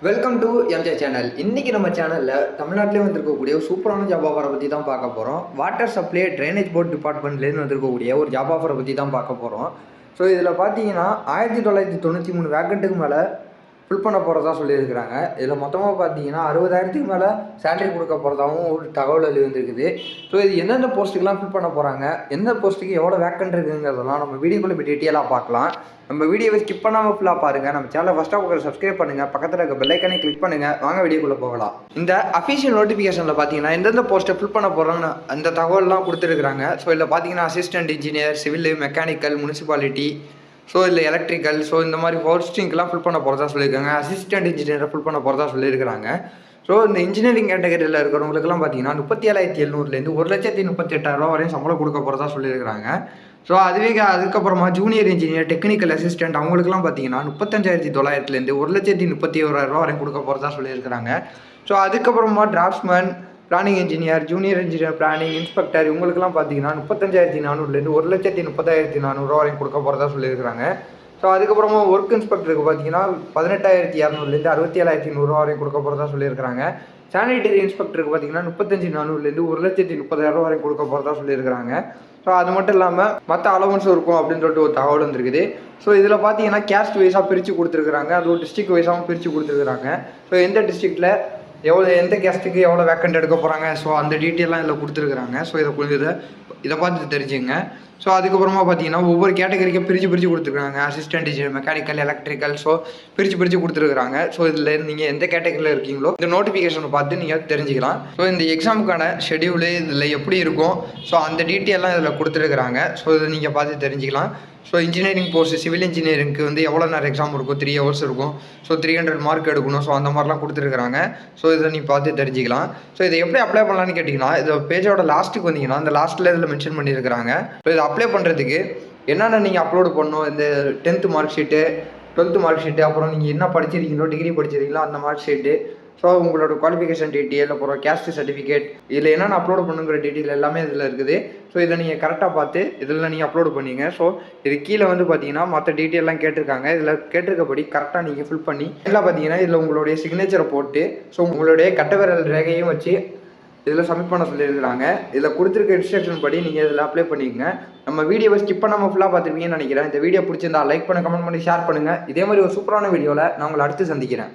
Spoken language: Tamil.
Welcome to MJ channel. இன்றைக்கி நம்ம சேனலில் தமிழ்நாட்டிலே வந்திருக்கக்கூடிய ஒரு சூப்பரான ஜாப் ஆஃபரை பற்றி தான் பார்க்க போகிறோம். வாட்டர் சப்ளை ட்ரைனேஜ் போர்ட் டிபார்ட்மெண்ட்லேருந்து வந்திருக்கக்கூடிய ஒரு ஜாப் ஆஃபரை பற்றி தான் பார்க்க போகிறோம். ஸோ இதில் பார்த்தீங்கன்னா 1993 வேக்கண்ட்டுக்கு மேலே ஃபில் பண்ண போகிறதா சொல்லியிருக்கிறாங்க. இதில் மொத்தமாக பார்த்தீங்கன்னா 60,000க்கு மேலே சேலரி கொடுக்க போகிறதாகவும் ஒரு தகவல் வந்துருக்குது. ஸோ இது எந்தெந்த போஸ்ட்டுக்கெலாம் ஃபில் பண்ண போகிறாங்க, எந்த போஸ்ட்டுக்கு எவ்வளோ வேக்கண்ட் இருக்குங்கிறதெல்லாம் நம்ம வீடியோக்குள்ளே இப்போ டீட்டெயிலாக பார்க்கலாம். நம்ம வீடியோவை ஸ்கிப் பண்ணாமல் ஃபுல்லாக பாருங்கள். நம்ம சேனலை ஃபஸ்ட்டாக உங்களுக்கு சப்ஸ்கிரைப் பண்ணுங்கள், பக்கத்தில் இருக்க பெல் ஐக்கானை கிளிக் பண்ணுங்கள். வாங்க வீடியோக்குள்ளே போகலாம். இந்த அஃபிஷியல் நோட்டிஃபிகேஷனில் பார்த்தீங்கன்னா எந்தெந்த போஸ்ட்டை ஃபில் பண்ண போகிறாங்கன்னு அந்த தகவல்லாம் கொடுத்துருக்குறாங்க. ஸோ இதில் பார்த்தீங்கன்னா assistant engineer, civil, mechanical, municipality, so இதில் எலக்ட்ரிக்கல், ஸோ இந்த மாதிரி போஸ்டிங்லாம் ஃபில் பண்ண போகிறதா சொல்லியிருக்காங்க. அசிஸ்டன்ட் இன்ஜினியரை ஃபில் பண்ண போகிறதா சொல்லியிருக்காங்க. ஸோ இந்த இன்ஜினியரிங் கேட்டகரியில் இருக்கிறவங்களுக்குலாம் பார்த்தீங்கன்னா 37,700லேருந்து 1,38,000 வரையும் சம்பளம் கொடுக்க போகிறதா சொல்லியிருக்காங்க. ஸோ அதுக்கப்புறமா ஜூனியர் இன்ஜினியர், டெக்னிக்கல் அசிஸ்டன்ட் அவங்களுக்குலாம் பார்த்தீங்கன்னா 35,900லேருந்து 1,31,000 வரையும் கொடுக்க போகிறதா சொல்லியிருக்கிறாங்க. ஸோ அதுக்கப்புறமா draughtsman, planning engineer, junior engineer, planning inspector இவங்களுக்குலாம் பார்த்தீங்கன்னா 35,400லேருந்து 1,30,000 வரையும் கொடுக்க போகிறதா சொல்லியிருக்கிறாங்க. ஸோ அதுக்கப்புறமா ஒர்க் இன்ஸ்பெக்டருக்கு பார்த்தீங்கன்னா 18,200லேருந்து 67,100 வரையும் கொடுக்க போகிறதா சொல்லியிருக்கிறாங்க. சானிடரி இன்ஸ்பெக்டருக்கு பார்த்தீங்கன்னா 35,400லேருந்து 1,30,000 வரையும் கொடுக்க போகிறதா சொல்லியிருக்கிறாங்க. ஸோ அது மட்டும் இல்லாமல் மற்ற அலவன்ஸும் இருக்கும் அப்படின்னு சொல்லிட்டு ஒரு தகவல் வந்துருக்குது. ஸோ இதில் பார்த்தீங்கன்னா கேஸ்ட் வைஸாக பிரித்து கொடுத்துருக்குறாங்க, அது ஒரு டிஸ்ட்ரிக்ட் வைஸாகவும் பிரித்து கொடுத்துருக்குறாங்க. ஸோ எந்த டிஸ்ட்ரிக்டில் எந்த கேஸ்ட்டுக்கு எவ்வளோ வேக்கண்ட் எடுக்க போகிறாங்க, ஸோ அந்த டீட்டெயிலாம் இதில் கொடுத்துருக்குறாங்க. ஸோ இதை பார்த்து தெரிஞ்சுங்க. ஸோ அதுக்கப்புறமா பார்த்தீங்கன்னா ஒவ்வொரு கேட்டகரிக்கும் பிரித்து கொடுத்துருக்காங்க. Assistant engineer, mechanical, electrical, so பிரித்து கொடுத்துருக்குறாங்க. ஸோ இதில் நீங்கள் எந்த கேட்டகரியில் இருக்கீங்களோ இந்த நோட்டிஃபிகேஷனை பார்த்து நீங்கள் தெரிஞ்சுக்கலாம். ஸோ இந்த எக்ஸாமுக்கான ஷெடியூலு இதில் எப்படி இருக்கும், ஸோ அந்த டீட்டெயிலாம் இதில் கொடுத்துருக்குறாங்க. ஸோ இதை நீங்கள் பார்த்து தெரிஞ்சுக்கலாம். ஸோ இன்ஜினியரிங் கோர்ஸ், சிவில் இன்ஜினியரிங்க்கு வந்து எவ்வளோ நேரம் எக்ஸாம் இருக்கும், 3 hours இருக்கும். ஸோ 300 மார்க் எடுக்கணும். ஸோ அந்த மாதிரிலாம் கொடுத்துருக்குறாங்க. ஸோ இதை நீங்கள் பார்த்து தெரிஞ்சுக்கலாம். ஸோ இதை எப்படி அப்ளை பண்ணலான்னு கேட்டிங்கன்னா, இது பேஜோட லாஸ்ட்டுக்கு வந்தீங்கன்னா அந்த லாஸ்ட்டில் இதில் மென்ஷன் பண்ணியிருக்கிறாங்க. ஸோ இதை அப்ளை பண்ணுறதுக்கு என்னென்ன நீங்கள் அப்லோடு பண்ணணும், இந்த 10th mark sheet, 12th mark sheet, அப்புறம் நீங்கள் என்ன படிச்சிருக்கீங்களோ, டிகிரி படிச்சிருக்கீங்களோ அந்த மார்க் ஷீட்டு, ஸோ உங்களோட குவாலிஃபிகேஷன் டீட்டெயில், அப்புறம் கேஸ்ட் சர்டிஃபிகேட், இதில் என்னென்ன அப்லோடு பண்ணுங்கிற டீட்டெயில் எல்லாமே இதில் இருக்குது. ஸோ இதை நீங்கள் கரெக்டாக பார்த்து இதில் நீங்கள் அப்லோடு பண்ணிங்க. ஸோ இது கீழே வந்து பார்த்தீங்கன்னா மற்ற டீட்டெயிலாம் கேட்டிருக்காங்க. இதில் கேட்டிருக்கபடி கரெக்டாக நீங்கள் ஃபில் பண்ணி எல்லாம் பார்த்தீங்கன்னா இதில் உங்களுடைய சிக்னேச்சரை போட்டு, ஸோ உங்களுடைய கட்டவிரல் ரேகையும் வச்சு இதில் சப்மிட் பண்ண சொல்லியிருக்கிறாங்க. இதில் கொடுத்துருக்க இன்ஸ்ட்ரக்ஷன் படி நீங்கள் இதில் அப்ளை பண்ணிக்கங்க. நம்ம வீடியோவை ஸ்கிப் பண்ணாமல் ஃபுல்லாக பார்த்துருப்பீங்கன்னு நினைக்கிறேன். இந்த வீடியோ பிடிச்சிருந்தா லைக் பண்ண, கமெண்ட் பண்ணி, ஷேர் பண்ணுங்கள். இதே மாதிரி ஒரு சூப்பரான வீடியோவில் நான் உங்களை அடுத்து சந்திக்கிறேன்.